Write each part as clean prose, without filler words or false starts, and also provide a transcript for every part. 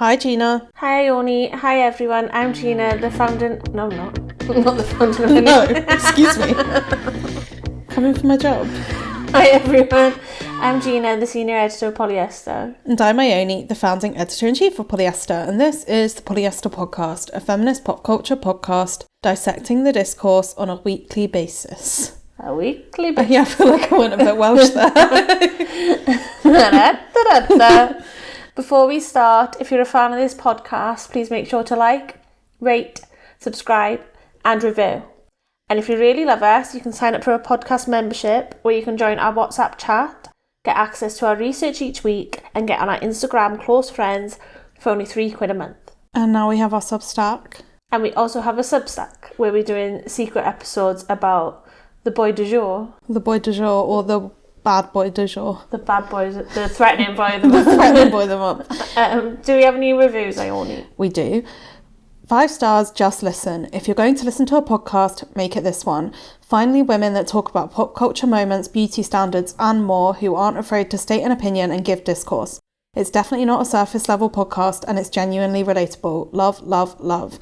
Hi, Gina. Hi, Oni. Hi, everyone. I'm Gina, the founder... No, I'm not. I'm not the founder of any... No, excuse me. Coming for my job. Hi, everyone. I'm Gina, the senior editor of Polyester. And I'm Ione, the founding editor-in-chief of Polyester. And this is the Polyester Podcast, a feminist pop culture podcast dissecting the discourse on a weekly basis. A weekly basis? Yeah, I feel like I went a bit Welsh there. Before we start, if you're a fan of this podcast, please make sure to like, rate, subscribe, and review. And if you really love us, you can sign up for a podcast membership where you can join our WhatsApp chat, get access to our research each week, and get on our Instagram close friends for only £3 a month. And now we have our Substack. And we also have a Substack where we're doing secret episodes about the boy du jour. The boy du jour or the bad boy du jour. The bad boys, the threatening boy. The threatening boy them up. Do we have any reviews, Ione? We do. 5 stars, just listen. If you're going to listen to a podcast, make it this one. Finally, women that talk about pop culture moments, beauty standards, and more, who aren't afraid to state an opinion and give discourse. It's definitely not a surface level podcast, and it's genuinely relatable. Love, love, love.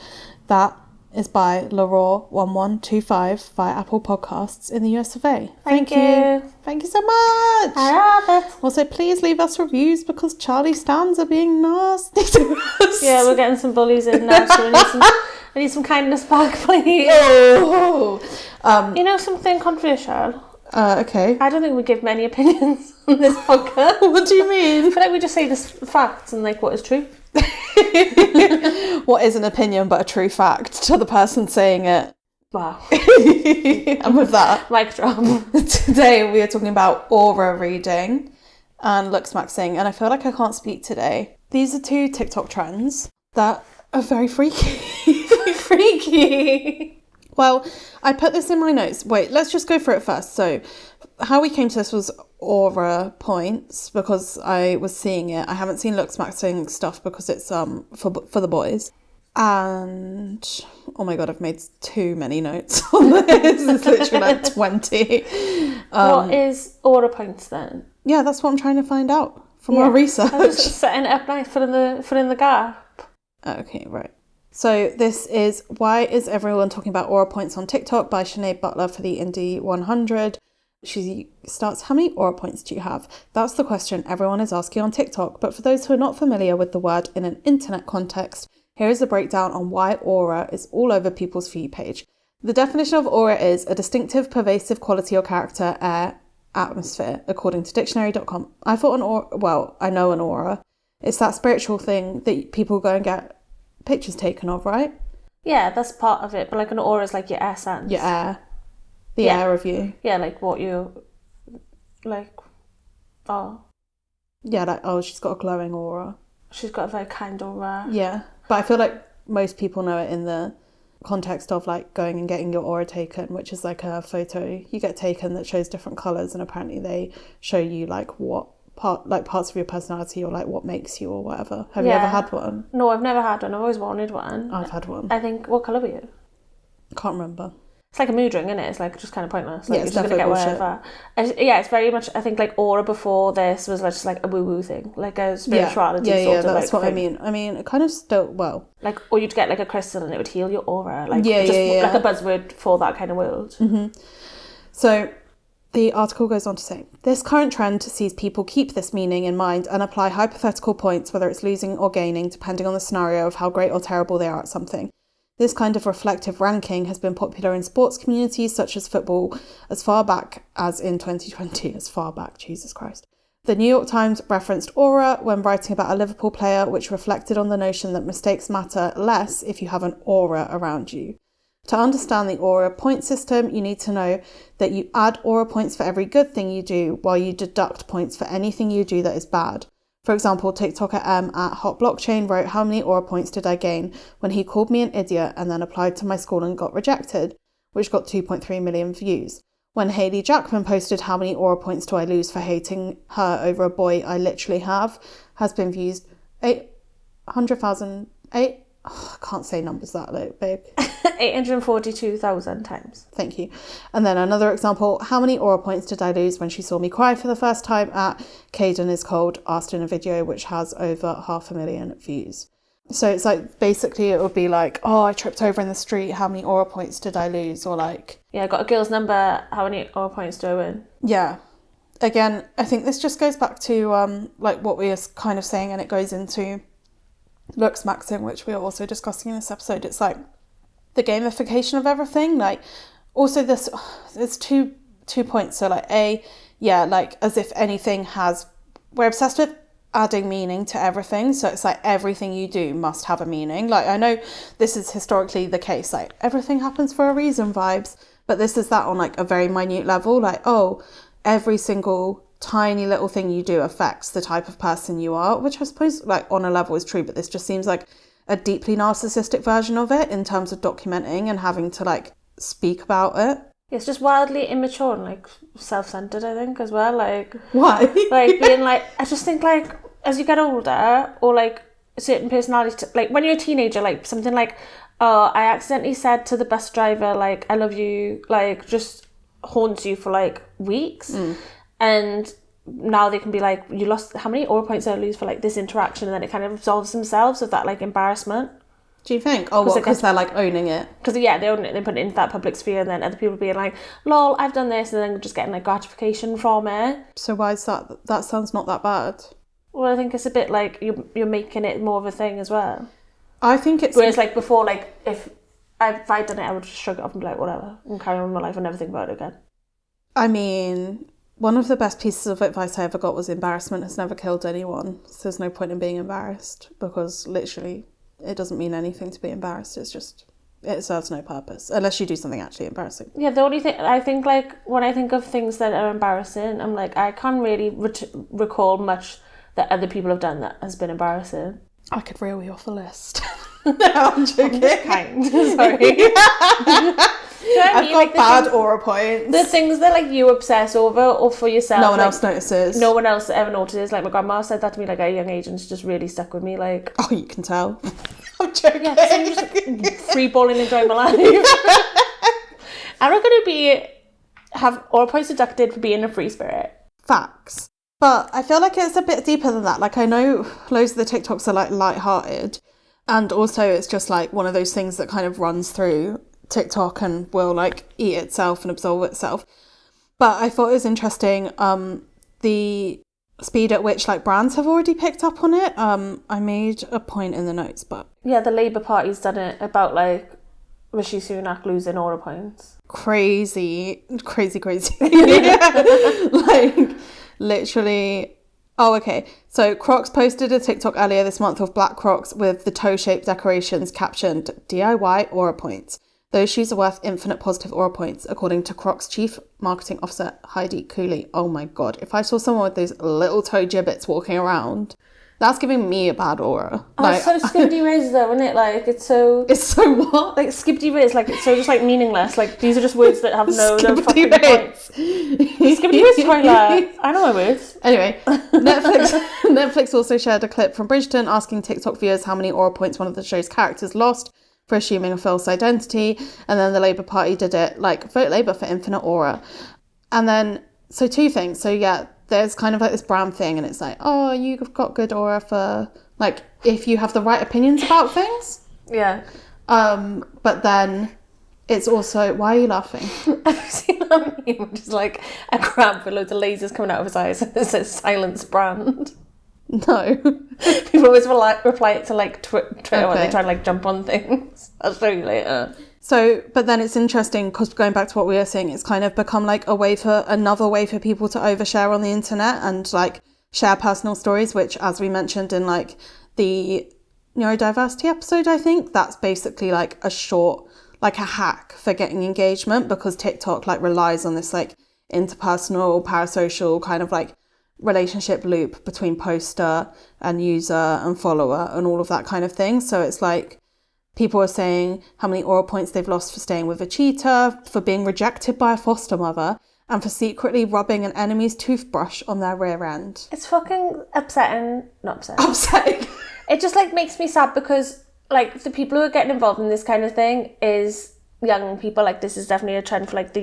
That is by Lauror1125 via Apple Podcasts in the US of A. Thank you. Thank you so much. I love it. Also, please leave us reviews because Charlie Stans are being nasty to us. Yeah, we're getting some bullies in now, so I need some kindness back, please. Oh. You know something controversial? Okay. I don't think we give many opinions on this podcast. What do you mean? I feel like we just say the facts and like what is true. What is an opinion but a true fact to the person saying it? Wow. And with that, mic drop. Today we are talking about aura reading and Looksmaxxing, and I feel like I can't speak today. These are 2 TikTok trends that are very freaky. Freaky. Well, I put this in my notes. Wait, let's just go through it first. So how we came to this was aura points because I was seeing it. I haven't seen Looksmaxxing stuff because it's for the boys. And oh my god, I've made too many notes on this. It's literally like 20. What is aura points then? Yeah, that's what I'm trying to find out from our research. I was just setting it up nice, fill in the gap. Okay, right. So this is Why Is Everyone Talking About Aura Points on TikTok by Sinead Butler for the Indie 100. She starts, how many aura points do you have? That's the question everyone is asking on TikTok. But for those who are not familiar with the word in an internet context, here is a breakdown on why aura is all over people's feed page. The definition of aura is a distinctive, pervasive quality or character, air, atmosphere, according to dictionary.com. I thought I know an aura. It's that spiritual thing that people go and get pictures taken of, right? Yeah, that's part of it. But like an aura is like your essence. Your air. The air of you. Yeah, like what you like. Oh. Yeah, like, oh, she's got a glowing aura. She's got a very kind aura. Yeah. But I feel like most people know it in the context of like going and getting your aura taken, which is like a photo you get taken that shows different colours, and apparently they show you like what parts of your personality or like what makes you or whatever. Have you ever had one? No, I've never had one. I've always wanted one. I've had one. I think, what colour were you? Can't remember. It's like a mood ring, isn't it? It's like just kind of pointless. Like, yeah, it's you're just definitely gonna get whatever. Yeah, it's very much, I think like aura before this was just like a woo-woo thing. Like a spirituality sort of. Yeah, that's like what thing. I mean, it kind of still, well. Like, or you'd get like a crystal and it would heal your aura. Like, yeah. like a buzzword for that kind of world. Mm-hmm. So the article goes on to say, this current trend sees people keep this meaning in mind and apply hypothetical points, whether it's losing or gaining, depending on the scenario of how great or terrible they are at something. This kind of reflective ranking has been popular in sports communities such as football as far back as in 2020. As far back, Jesus Christ. The New York Times referenced aura when writing about a Liverpool player, which reflected on the notion that mistakes matter less if you have an aura around you. To understand the aura point system, you need to know that you add aura points for every good thing you do, while you deduct points for anything you do that is bad. For example, TikToker M at Hot Blockchain wrote, how many aura points did I gain when he called me an idiot and then applied to my school and got rejected, which got 2.3 million views. When Hayley Jackman posted, how many aura points do I lose for hating her over a boy I literally have, has been views 800,000, I can't say numbers that big. 842,000 times. Thank you. And then another example, how many aura points did I lose when she saw me cry for the first time at Caden is Cold, asked in a video which has over 500,000 views. So it's like, basically it would be like, oh, I tripped over in the street, how many aura points did I lose? Or like... Yeah, I got a girl's number, how many aura points do I win? Yeah. Again, I think this just goes back to like what we were kind of saying, and it goes into Looksmaxxing, which we are also discussing in this episode. It's like the gamification of everything. Like, also there's two points. So like like as if anything has... We're obsessed with adding meaning to everything, so it's like everything you do must have a meaning. Like, I know this is historically the case, like everything happens for a reason vibes, but this is that on like a very minute level. Like, oh, every single tiny little thing you do affects the type of person you are, which I suppose like on a level is true, but this just seems like a deeply narcissistic version of it in terms of documenting and having to like speak about it. It's just wildly immature and like self-centered, I think, as well. Like, why? Like being like, I just think like as you get older, or like certain personalities, like when you're a teenager, like something like, oh, I accidentally said to the bus driver like I love you, like just haunts you for like weeks. And now they can be like, you lost, how many aura points did I lose for like this interaction? And then it kind of absolves themselves of that like embarrassment. Do you think? Oh, what, because they're like owning it? Because yeah, they own it, they put it into that public sphere, and then other people being like, lol, I've done this, and then just getting like gratification from it. So why is that? That sounds not that bad. Well, I think it's a bit like you're making it more of a thing as well. I think it's... Whereas like before, like if I'd done it, I would just shrug it off and be like, whatever, and carry on with my life and never think about it again. I mean, one of the best pieces of advice I ever got was embarrassment has never killed anyone. So there's no point in being embarrassed, because literally it doesn't mean anything to be embarrassed. It's just, it serves no purpose unless you do something actually embarrassing. Yeah, the only thing I think, like when I think of things that are embarrassing, I'm like, I can't really recall much that other people have done that has been embarrassing. I could reel you off a list. No, I'm joking. Kind. Sorry. I've got like bad aura points. The things that like you obsess over or for yourself. No one like, else notices. No one else ever notices. Like my grandma said that to me like at a young age, and it's just really stuck with me. Like, oh, you can tell. I'm joking. Yeah, I'm just free balling enjoying my life. I'm not gonna have aura points deducted for being a free spirit. Facts. But I feel like it's a bit deeper than that. Like, I know loads of the TikToks are like lighthearted, and also it's just like one of those things that kind of runs through TikTok and will like eat itself and absorb itself. But I thought it was interesting the speed at which like brands have already picked up on it. I made a point in the notes, but yeah, the Labour Party's done it about like Rishi Sunak losing aura points. Crazy like literally. Oh, okay. So Crocs posted a TikTok earlier this month of black Crocs with the toe-shaped decorations captioned DIY aura points. Those shoes are worth infinite positive aura points, according to Crocs Chief Marketing Officer Heidi Cooley. Oh my God. If I saw someone with those little toe gibbets walking around, that's giving me a bad aura. Oh, like, it's so skibbity riz though, isn't it? Like, it's so what? Like, skibbity riz, like, it's so just, like, meaningless. Like, these are just words that have no fucking point. Skibbity riz toilet. I know my words. Anyway, Netflix also shared a clip from Bridgerton asking TikTok viewers how many aura points one of the show's characters lost for assuming a false identity, and then the Labour Party did it, like, vote Labour for infinite aura. And then, so two things. So, yeah, there's kind of like this brand thing, and it's like, oh, you've got good aura for, like, if you have the right opinions about things. Yeah. But then it's also, why are you laughing? I've seen that meme, which is like a crab with loads of lasers coming out of his eyes, and it says silence brand. No. People always reply it to like Twitter when they try to like jump on things. I'll show you later. So, but then it's interesting because going back to what we were saying, it's kind of become like another way for people to overshare on the internet and like share personal stories, which, as we mentioned in like the neurodiversity episode, I think that's basically like a hack for getting engagement, because TikTok like relies on this like interpersonal, parasocial kind of like relationship loop between poster and user and follower and all of that kind of thing. So it's like people are saying how many aura points they've lost for staying with a cheater, for being rejected by a foster mother, and for secretly rubbing an enemy's toothbrush on their rear end. It's fucking upsetting. Not upsetting. Upsetting. It just like makes me sad because like, the people who are getting involved in this kind of thing is young people. Like, this is definitely a trend for, like, the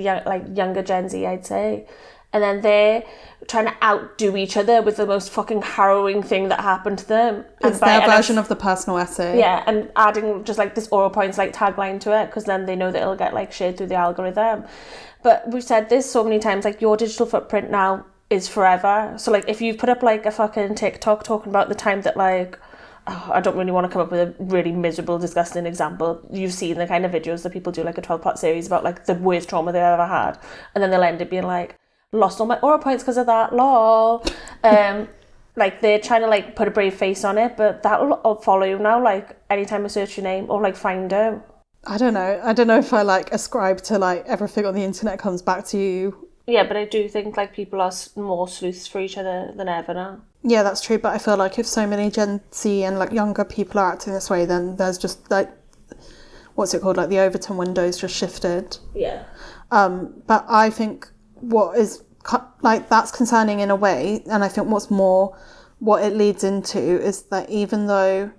younger Gen Z, I'd say. And then they're trying to outdo each other with the most fucking harrowing thing that happened to them. It's their version of the personal essay. Yeah, and adding just, like, this Aura Points, like, tagline to it, because then they know that it'll get, like, shared through the algorithm. But we've said this so many times, like, your digital footprint now is forever. So, like, if you put up, like, a fucking TikTok talking about the time that, like, I don't really want to come up with a really miserable, disgusting example. You've seen the kind of videos that people do, like a 12-part series about, like, the worst trauma they've ever had. And then they'll end up being like, lost all my Aura Points because of that, lol. Like, they're trying to, like, put a brave face on it, but that'll follow you now, like, anytime I search your name or, like, find out. I don't know if I, like, ascribe to, like, everything on the internet comes back to you. Yeah, but I do think, like, people are more sleuths for each other than ever now. Yeah, that's true, but I feel like if so many Gen Z and, like, younger people are acting this way, then there's just, like, what's it called? Like, the Overton window's just shifted. Yeah. But I think what is, like, that's concerning in a way, and I think what it leads into is that even though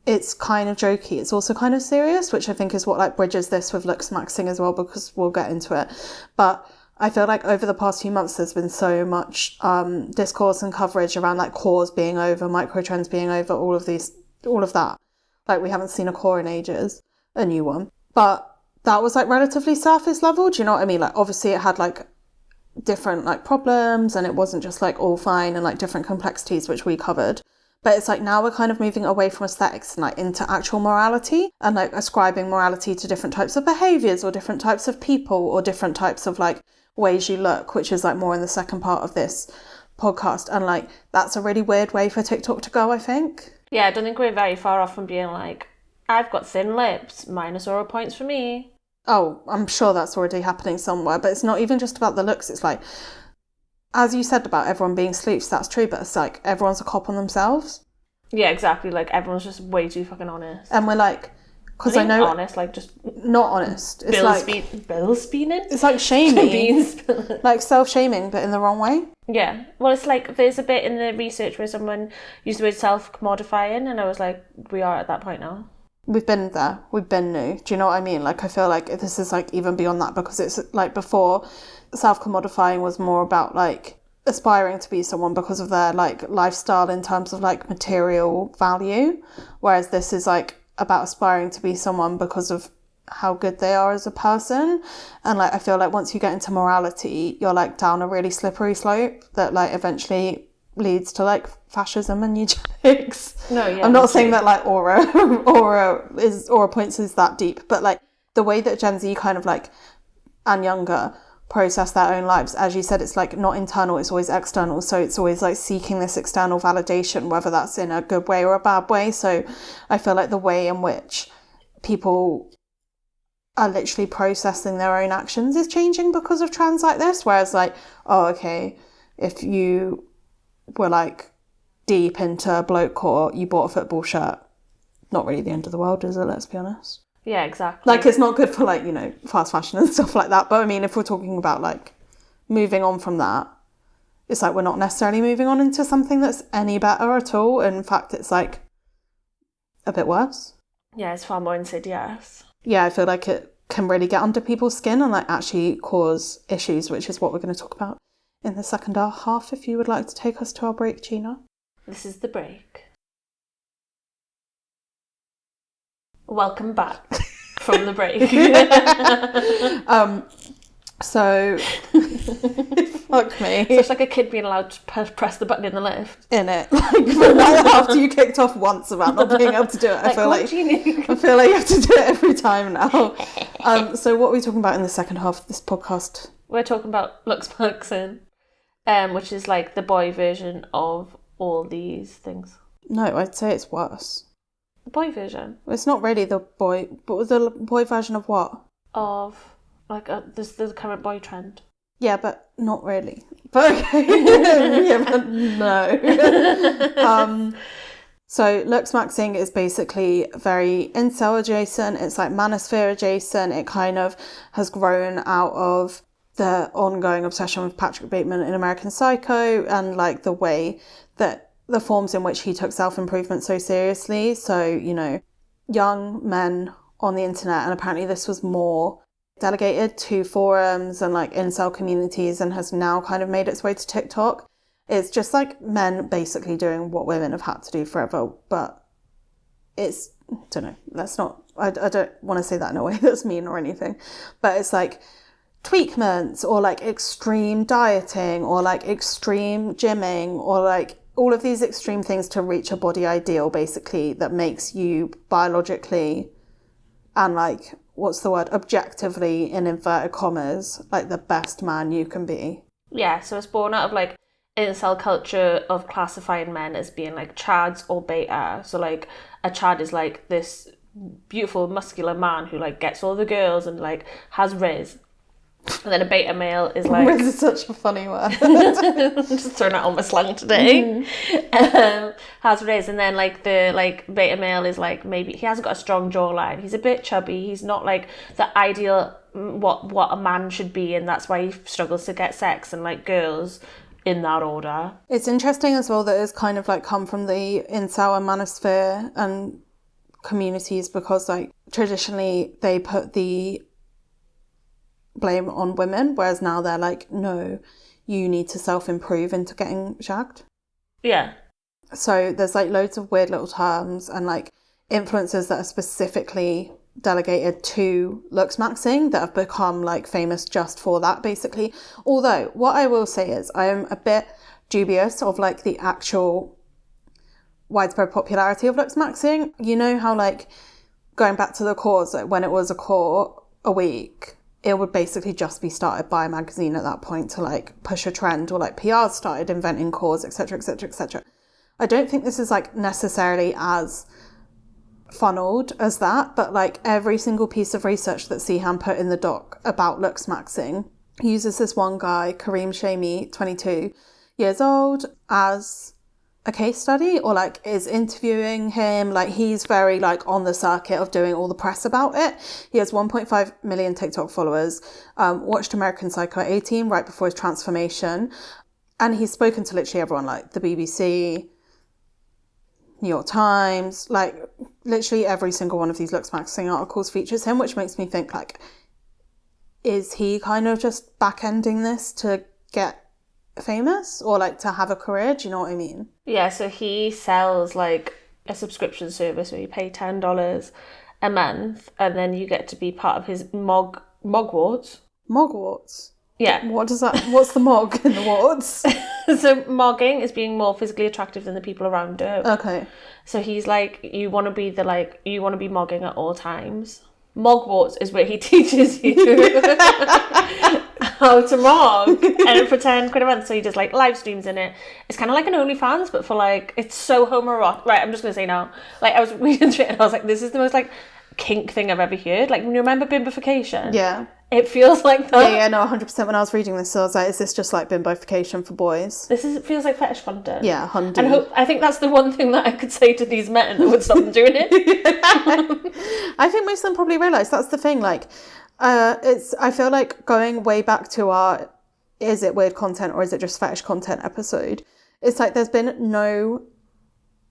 it's kind of jokey, it's also kind of serious, which I think is what, like, bridges this with Looksmaxxing as well, because we'll get into it. But I feel like over the past few months there's been so much discourse and coverage around, like, cores being over, microtrends being over, all of that. Like, we haven't seen a core in ages, a new one. But that was, like, relatively surface level, do you know what I mean? Like, obviously it had, like, different, like, problems, and it wasn't just, like, all fine, and, like, different complexities, which we covered. But it's like now we're kind of moving away from aesthetics and, like, into actual morality, and, like, ascribing morality to different types of behaviours or different types of people or different types of, like, ways you look, which is, like, more in the second part of this podcast. And, like, that's a really weird way for TikTok to go, I think. Yeah, I don't think we're very far off from being like, I've got thin lips, minus Aura Points for me. Oh, I'm sure that's already happening somewhere, but it's not even just about the looks. It's like, as you said about everyone being sleuths, that's true, but it's like everyone's a cop on themselves. Yeah, exactly. Like, everyone's just way too fucking honest. And we're like, because I know... honest, like, just... Not honest. It's bill spinning? It's like shaming. Like self-shaming, but in the wrong way. Yeah. Well, it's like, there's a bit in the research where someone used the word self-commodifying, and I was like, we are at that point now. We've been there. We've been new. Do you know what I mean? Like, I feel like this is, like, even beyond that, because it's, like, before, self-commodifying was more about, like, aspiring to be someone because of their, like, lifestyle in terms of, like, material value, whereas this is, like, about aspiring to be someone because of how good they are as a person. And, like, I feel like once you get into morality, you're, like, down a really slippery slope that, like, eventually leads to, like, fascism and eugenics. No, yeah. I'm not saying that, like, aura points is that deep, but, like, the way that Gen Z kind of, like, and younger process their own lives, as you said, it's, like, not internal, it's always external. So it's always, like, seeking this external validation, whether that's in a good way or a bad way. So I feel like the way in which people are literally processing their own actions is changing because of trends like this. Whereas, like, oh, okay, if you were, like, deep into bloke core, you bought a football shirt, not really the end of the world, is it? Let's be honest. Yeah, exactly. Like, it's not good for, like, you know, fast fashion and stuff like that. But I mean, if we're talking about, like, moving on from that, it's like we're not necessarily moving on into something that's any better at all. In fact, it's, like, a bit worse. Yeah, it's far more insidious. Yeah, I feel like it can really get under people's skin and, like, actually cause issues, which is what we're going to talk about in the second half. If you would like to take us to our break, Gina. This is the break. Welcome back from the break. So, fuck me. So it's like a kid being allowed to press the button in the lift. In it. Like, right after you kicked off once about not being able to do it, I feel like you have to do it every time now. So what are we talking about in the second half of this podcast? We're talking about Looksmaxxing, which is like the boy version of all these things. No, I'd say it's worse. The boy version? It's not really the boy, but the boy version of what? Of, like, the current boy trend. Yeah, but not really. But okay. Yeah, but no. So Looksmaxxing is basically very incel adjacent. It's like manosphere adjacent. It kind of has grown out of the ongoing obsession with Patrick Bateman in American Psycho, and, like, the way that the forms in which he took self-improvement so seriously. So, you know, young men on the internet, and apparently this was more delegated to forums and like incel communities and has now kind of made its way to TikTok. It's just like men basically doing what women have had to do forever, but it's, I don't know, let's not, I don't want to say that in a way that's mean or anything, but it's like tweakments or like extreme dieting or like extreme gymming or like all of these extreme things to reach a body ideal basically that makes you biologically and like, what's the word, objectively, in inverted commas, like the best man you can be. Yeah, so it's born out of like incel culture of classifying men as being like chads or beta. So like a chad is like this beautiful muscular man who like gets all the girls and like has riz. And then a beta male is like... Riz is such a funny word. Just throwing out all my slang today. Has riz. And then like the like beta male is like, maybe he hasn't got a strong jawline. He's a bit chubby. He's not like the ideal what a man should be, and that's why he struggles to get sex and like girls in that order. It's interesting as well that it's kind of like come from the incel and manosphere and communities, because like traditionally they put the blame on women, whereas now they're like, no, you need to self-improve into getting shagged. Yeah. So there's like loads of weird little terms and like influencers that are specifically delegated to Looksmaxxing that have become like famous just for that basically. Although what I will say is I am a bit dubious of like the actual widespread popularity of Looksmaxxing. You know how like going back to the cause, like when it was a core a week, it would basically just be started by a magazine at that point to like push a trend, or like PR started inventing cores, etc, etc, etc. I don't think this is like necessarily as funneled as that, but like every single piece of research that Sehan put in the doc about Looksmaxxing uses this one guy, Kareem Shamie, 22 years old, as a case study, or like is interviewing him. Like he's very like on the circuit of doing all the press about it. He has 1.5 million TikTok followers, watched American Psycho at 18 right before his transformation, and he's spoken to literally everyone, like the BBC, New York Times, like literally every single one of these Looksmaxxing articles features him, which makes me think like, is he kind of just back-ending this to get famous or like to have a career? Do you know what I mean? Yeah, so he sells like a subscription service where you pay $10 a month and then you get to be part of his mogwarts. Mogwarts? Yeah. What does that, what's the mog in the warts? So mogging is being more physically attractive than the people around you. Okay. So he's like, you want to be mogging at all times. Mogwarts is where he teaches you how to mog and for 10 quid a month. So he does like live streams in it. It's kind of like an OnlyFans, but for like, it's so homoerotic. Right, I'm just going to say now. Like I was reading through it and I was like, this is the most like kink thing I've ever heard. Like, you remember bimbification? Yeah. It feels like that. Yeah, no, 100%. When I was reading this, I was like, is this just like bimbofication for boys? It feels like fetish content. Yeah, 100%. And I think that's the one thing that I could say to these men that would stop them doing it. I think most of them probably realise that's the thing. Like, I feel like going way back to our is it weird content or is it just fetish content episode, it's like there's been no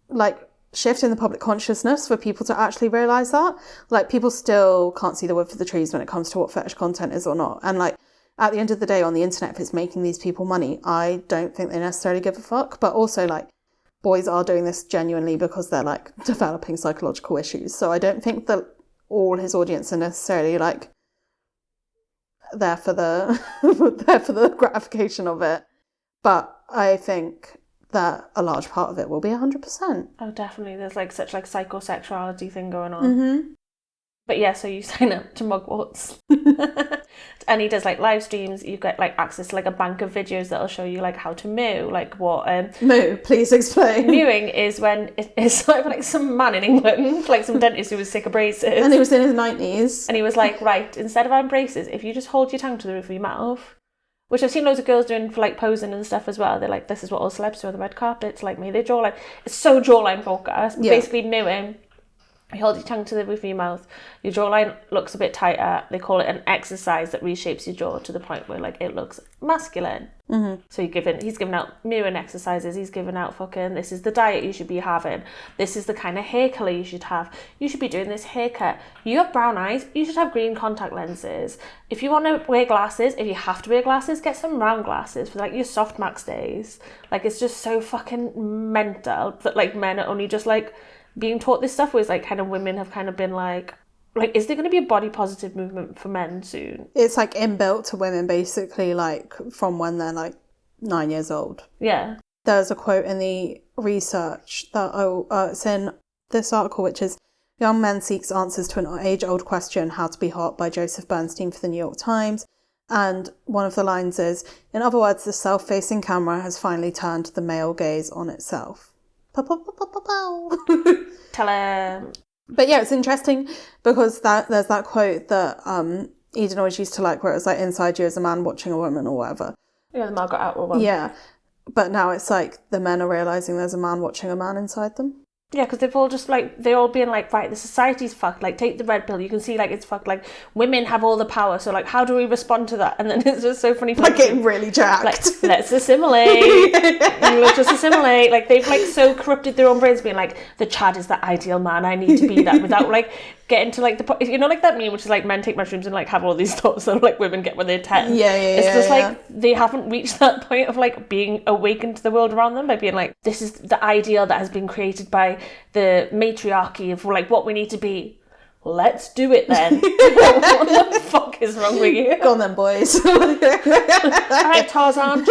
like shift in the public consciousness for people to actually realise that. Like, people still can't see the wood for the trees when it comes to what fetish content is or not. And like, at the end of the day, on the internet, if it's making these people money, I don't think they necessarily give a fuck. But also, like, boys are doing this genuinely because they're like developing psychological issues. So I don't think that all his audience are necessarily like there for the there for the gratification of it. But I think that a large part of it will be 100%. Oh, definitely. There's like such like psychosexuality thing going on. Mm-hmm. But yeah, so you sign up to Mugworts. And he does like live streams. You get like access to like a bank of videos that'll show you like how to moo. Like what moo, please explain. Mewing is when it's sort of like some man in England, like some dentist who was sick of braces. And he was in his 90s. And he was like, right, instead of having braces, if you just hold your tongue to the roof of your mouth, which I've seen loads of girls doing for like posing and stuff as well. They're like, this is what all celebs do on the red carpet. It's like me, their jawline. It's so jawline focused. Yeah. Basically mewing You hold your tongue to the roof of your mouth. Your jawline looks a bit tighter. They call it an exercise that reshapes your jaw to the point where like it looks masculine. Mm-hmm. So he's given out mirroring exercises. He's given out fucking, this is the diet you should be having. This is the kind of hair colour you should have. You should be doing this haircut. You have brown eyes. You should have green contact lenses. If you want to wear glasses, if you have to wear glasses, get some round glasses for like your softmax days. Like it's just so fucking mental that like men are only just like being taught this stuff, whereas like kind of women have kind of been like is there going to be a body positive movement for men soon? It's like inbuilt to women basically, like from when they're like 9 years old. Yeah. There's a quote in the research that it's in this article, which is Young Men Seeks Answers to an Age-Old Question, How to Be Hot by Joseph Bernstein for the New York Times. And one of the lines is, in other words, the self-facing camera has finally turned the male gaze on itself. Pow, pow, pow, pow, pow, pow. Tell him. But yeah, it's interesting because there's that quote that Eden always used to like, where it was like, inside you as a man watching a woman or whatever. Yeah, the Margaret Atwood one. Yeah, but now it's like the men are realising there's a man watching a man inside them. Yeah, because they've all just like, they're all being like, right, the society's fucked, like take the red pill, you can see like it's fucked, like women have all the power, so like how do we respond to that? And then it's just so funny. Like getting really jacked. Like, let's assimilate. Let's just assimilate. Like they've like so corrupted their own brains, being like, the Chad is the ideal man, I need to be that, without like getting to like the, you know, like that meme which is like men take mushrooms and like have all these thoughts that like women get when they're 10. It's just like they haven't reached that point of like being awakened to the world around them by being like, this is the ideal that has been created by the matriarchy of like what we need to be. Let's do it then. What the fuck is wrong with you? Go on then, boys. Alright, Tarzan,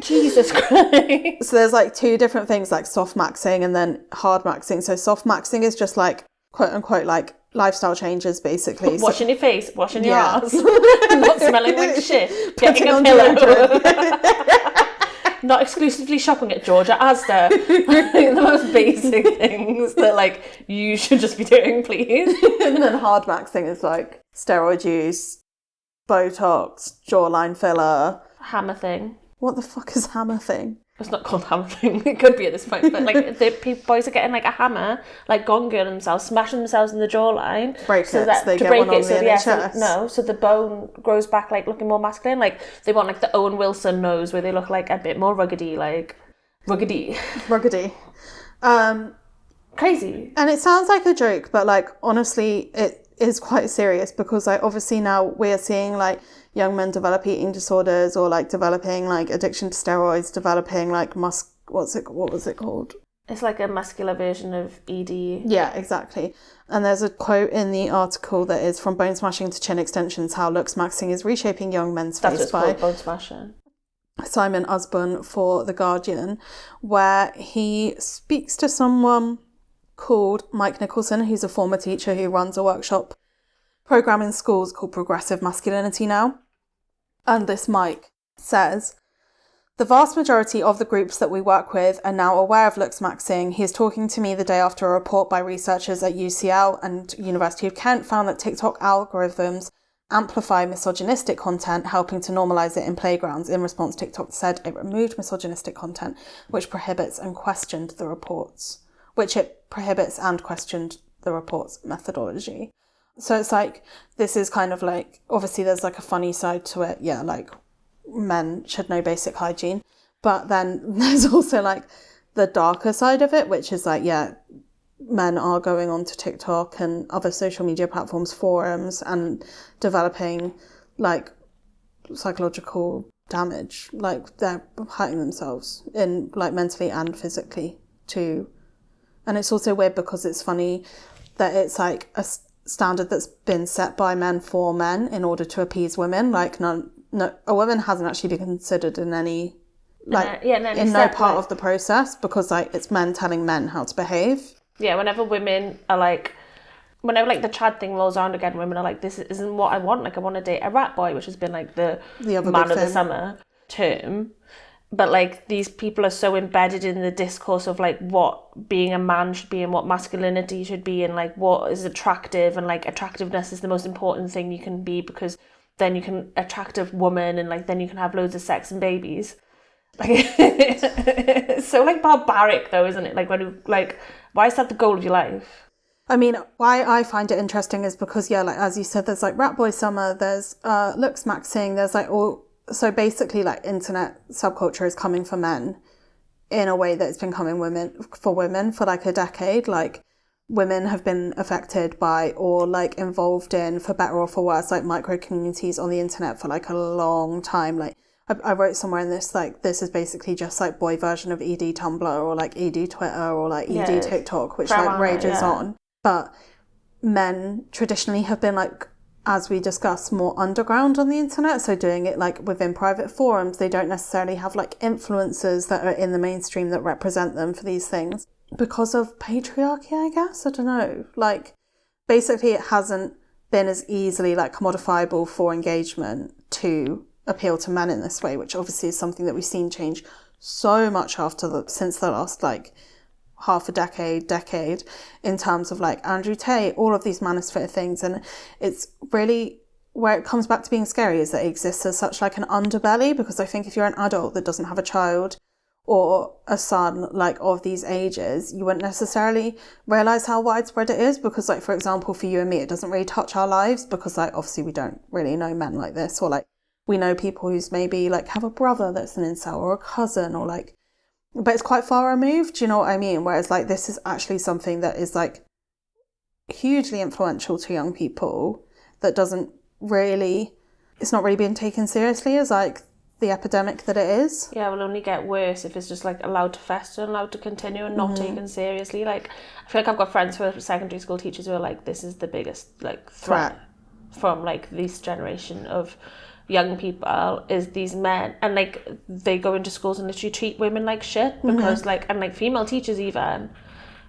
Jesus Christ. So there's like two different things, like soft maxing and then hard maxing. So soft maxing is just like quote unquote like lifestyle changes basically. Washing your face, washing your ass, not smelling like shit, getting a pillow. Not exclusively shopping at Georgia Asda. The most basic things that like you should just be doing, please. And then hard maxing is like steroid use, Botox, jawline filler. Hammer thing. What the fuck is hammer thing? It's not called hammer thing. It could be at this point, but like the boys are getting like a hammer, like gonging themselves, smashing themselves in the jawline, break so it. that So they to get break one on it. the So yeah, NHS. so the bone grows back, like looking more masculine. Like they want like the Owen Wilson nose, where they look like a bit more ruggedy, like ruggedy. Crazy. And it sounds like a joke, but like honestly, it is quite serious because like obviously now we're seeing like young men develop eating disorders or like developing like addiction to steroids, developing like what was it called? It's like a muscular version of ED. Yeah, exactly. And there's a quote in the article that is From Bone Smashing to Chin Extensions, How Looksmaxxing is Reshaping Young Men's That's Face what it's by called, Bone Smashing. Simon Usborne for The Guardian, where he speaks to someone called Mike Nicholson, who's a former teacher who runs a workshop program in schools called Progressive Masculinity now. And this Mike says, the vast majority of the groups that we work with are now aware of Looksmaxxing. He is talking to me the day after a report by researchers at UCL and University of Kent found that TikTok algorithms amplify misogynistic content, helping to normalise it in playgrounds. In response, TikTok said it removed misogynistic content, which prohibits and questioned the report's methodology. So it's like, this is kind of like, obviously there's like a funny side to it. Yeah, like men should know basic hygiene. But then there's also like the darker side of it, which is like, yeah, men are going onto TikTok and other social media platforms, forums, and developing like psychological damage. Like they're hurting themselves in like mentally and physically too. And it's also weird because it's funny that it's like a standard that's been set by men for men in order to appease women. Like no, a woman hasn't actually been considered in any like in no part of the process because like it's men telling men how to behave. Yeah, whenever women are like, whenever like the Chad thing rolls around again, women are like, this isn't what I want. Like I want to date a rat boy, which has been like the man of the summer term. But like these people are so embedded in the discourse of like what being a man should be and what masculinity should be and like what is attractive, and like attractiveness is the most important thing you can be because then you can attract a woman and like then you can have loads of sex and babies. Like it's so like barbaric though, isn't it? Like when Why is that the goal of your life? I mean, why I find it interesting is because, yeah, like, as you said, there's, like, Rat Boy Summer, there's Looksmaxxing, there's, like, all... So basically, like, internet subculture is coming for men in a way that it's been coming for women for, like, a decade. Like, women have been affected by or, like, involved in, for better or for worse, like, micro-communities on the internet for, like, a long time. Like, I wrote somewhere in this, like, this is basically just, like, boy version of ED Tumblr or, like, ED Twitter or, like, ED TikTok, which, like, rages on. But men traditionally have been, like, as we discussed, more underground on the internet. So doing it, like, within private forums, they don't necessarily have, like, influencers that are in the mainstream that represent them for these things. Because of patriarchy, I guess? I don't know. Like, basically it hasn't been as easily, like, commodifiable for engagement to appeal to men in this way, which obviously is something that we've seen change so much since the last, like, half a decade in terms of, like, Andrew Tate, all of these manosphere things. And it's really where it comes back to being scary is that it exists as such, like, an underbelly, because I think if you're an adult that doesn't have a child or a son, like, of these ages, you wouldn't necessarily realise how widespread it is, because, like, for example, for you and me, it doesn't really touch our lives because, like, obviously we don't really know men like this, or, like, we know people who's maybe, like, have a brother that's an incel or a cousin, or, like, but it's quite far removed, do you know what I mean? Whereas, like, this is actually something that is, like, hugely influential to young people that it's not really being taken seriously as, like, the epidemic that it is. Yeah, it will only get worse if it's just, like, allowed to fester and allowed to continue and not taken seriously. Like, I feel like I've got friends who are secondary school teachers who are like, this is the biggest, like, threat from, like, this generation of young people is these men, and, like, they go into schools and literally treat women like shit because like, and, like, female teachers even,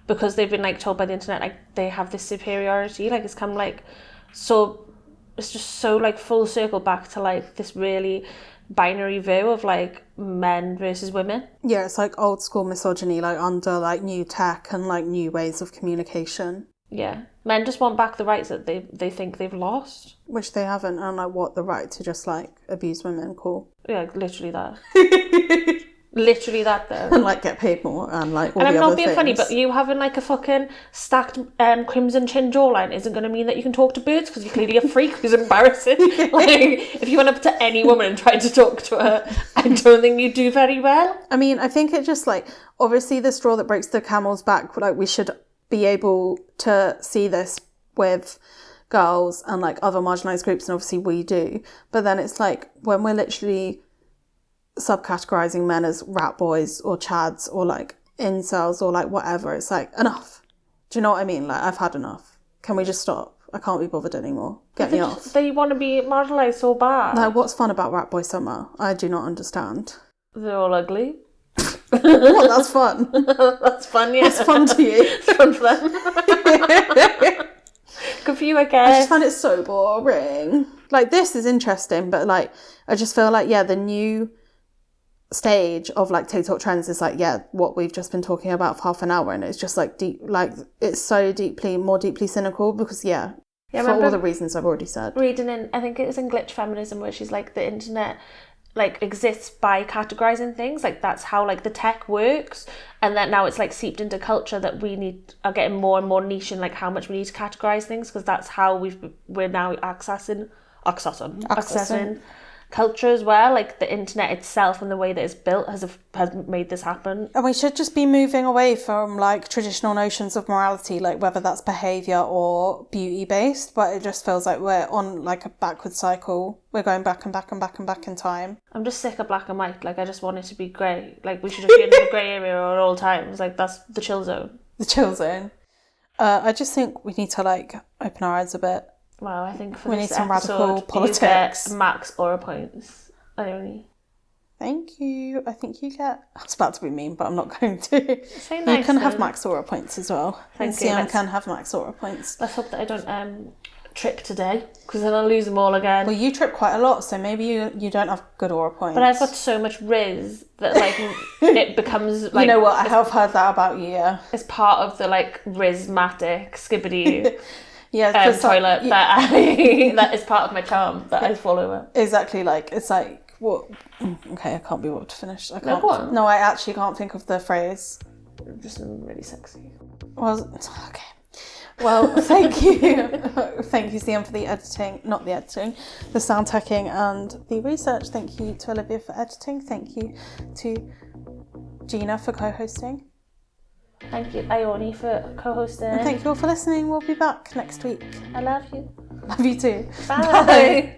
because they've been, like, told by the internet, like, they have this superiority. Like, it's come, like, so it's just so, like, full circle back to, like, this really binary view of, like, men versus women. Yeah, it's like old school misogyny, like, under, like, new tech and, like, new ways of communication. Yeah, men just want back the rights that they think they've lost, which they haven't. And, like, what, the right to just, like, abuse women? Cool. Yeah, literally that. Literally that, though. And, like, get paid more and, like, all and the I'm other not being things. funny, but you having, like, a fucking stacked crimson chin jawline isn't going to mean that you can talk to birds, because you're clearly a freak who's embarrassing. Like, if you went up to any woman and tried to talk to her, I don't think you'd do very well. I mean, I think it just, like, obviously the straw that breaks the camel's back, like, we should be able to see this with girls and, like, other marginalised groups, and obviously we do. But then it's like, when we're literally subcategorising men as rat boys or chads or, like, incels or, like, whatever, it's like, enough. Do you know what I mean? Like, I've had enough. Can we just stop? I can't be bothered anymore. Get me off. They want to be marginalised so bad. Like, what's fun about Rat Boy Summer? I do not understand. They're all ugly. What? That's fun. That's fun, yeah. It's fun to you. It's fun for them. Good for you, I guess. I just find it so boring. Like, this is interesting, but, like, I just feel like, yeah, the new stage of, like, TikTok trends is, like, yeah, what we've just been talking about for half an hour, and it's just, like, deep, like, it's so more deeply cynical, because, yeah for all the reasons I've already said. Reading in, I think it was in Glitch Feminism, where she's like, the internet, like, exists by categorizing things. Like, that's how, like, the tech works, and that now it's, like, seeped into culture that we are getting more and more niche in, like, how much we need to categorize things, because that's how we're now accessing culture as well. Like, the internet itself and the way that it's built has made this happen. And we should just be moving away from, like, traditional notions of morality, like, whether that's behaviour or beauty based, but it just feels like we're on, like, a backward cycle. We're going back and back and back and back in time. I'm just sick of black and white. Like, I just want it to be grey. Like, we should just be in the grey area at all times. Like, that's the chill zone. The chill zone. I just think we need to, like, open our eyes a bit. Well, I think for we this need some episode, radical politics. You get max aura points. Only. Thank you. I think you get... I was about to be mean, but I'm not going to. Say nice. You can have max aura points as well. Thank you. CM can have max aura points. Let's hope that I don't trip today, because then I'll lose them all again. Well, you trip quite a lot, so maybe you don't have good aura points. But I've got so much Riz that, like, it becomes, like... You know what? I have heard that about you, yeah. It's part of the, like, Rizmatic skibbity... toilet that is part of my charm that I follow it. Exactly, like, it's like, what? Okay, I can't be able to finish. I can't. No, go on. No, I actually can't think of the phrase. Just really sexy. Well, okay. Well, thank you. Thank you, Sian, for the editing, not the editing, the sound teching and the research. Thank you to Olivia for editing. Thank you to Gina for co-hosting. Thank you, Ione, for co-hosting. And thank you all for listening. We'll be back next week. I love you. Love you too. Bye.